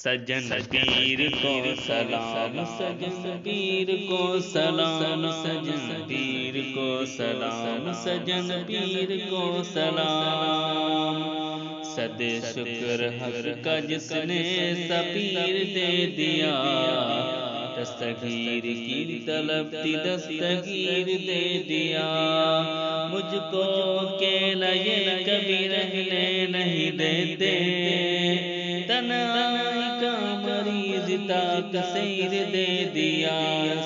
سجن پیر کو سلام، سجن پیر کو سلام، سجن پیر کو سلام، سجن پیر کو سلام۔ صد شکر حق کا جس نے سپیر دے دیا، دستگیر کی طلب تھی دستگیر دے دیا۔ مجھ کو اکیلا یہ کبھی رہنے نہیں دیتے، تنہائی کا مریض تاک سیر دے دیا۔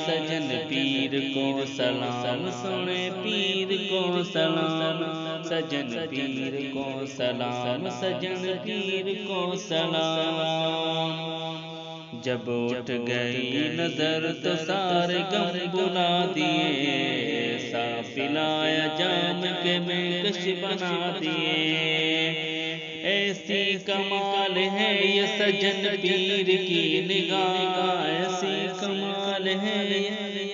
سجن پیر کو سلام، سنے پیر کو سلام، سجن پیر کو سلام، سجن پیر کو سلام۔ جب اٹھ گئی نظر تو سارے غم بلا دیے، صاف پلایا جام کے میں کش بنا دیے۔ ایسی کمال ہے یہ سجن پیر کی نگاہ، ایسی کمال ہے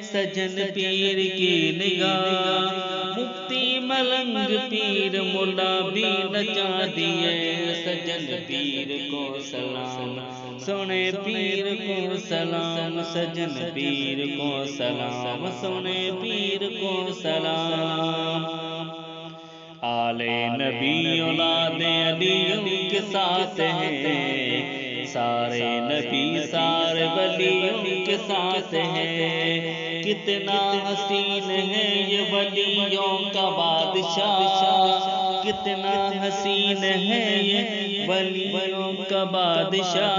سجن پیر کی نگاہ۔ مفتی ملنگ پیر ملا بھی نچا دیے، سجن پیر کو سلام، سنے پیر کو سلام، سجن پیر کو سلام، سنے پیر کو سلام۔ آل نبی اولاد علی ان کے ساتھ ہیں، سارے نبی سارے ولی ان کے ساتھ ہیں۔ کتنا حسین ہے یہ ولیوں کا بادشاہ، کتنا حسین ہے یہ ولیوں کا بادشاہ۔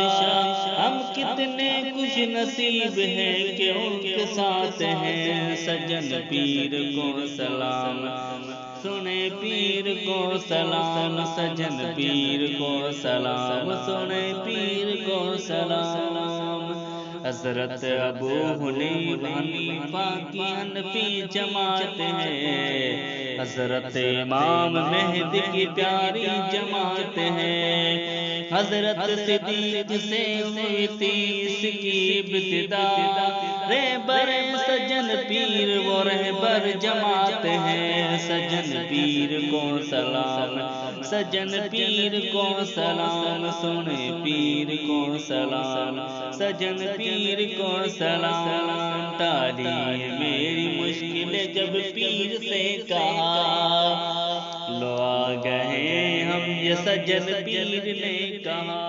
ہم کتنے خوش نصیب ہیں کہ ان کے ساتھ ہیں۔ سجن پیر کو سلام، سنے پیر کو سلام، سجن پیر کو سلام، سنے پیر کو سلام۔ حضرت ابو حنیفہ کی حنفی جماعت ہے، حضرت امام مہدی کی پیاری جماعت ہے۔ حضرت صدیق سے ہوئی تھی اس کی ابتدا، رہبر سجن پیر وہ رہبر جماعت ہے۔ سجن پیر کو سلام، سجن پیر کو سلام، سنے پیر کو سلام، سجن پیر کو سلام۔ ٹالی میری مشکل جب پیر سے کہا، لو آ گئے ہم یہ سجن پیر نے کہا۔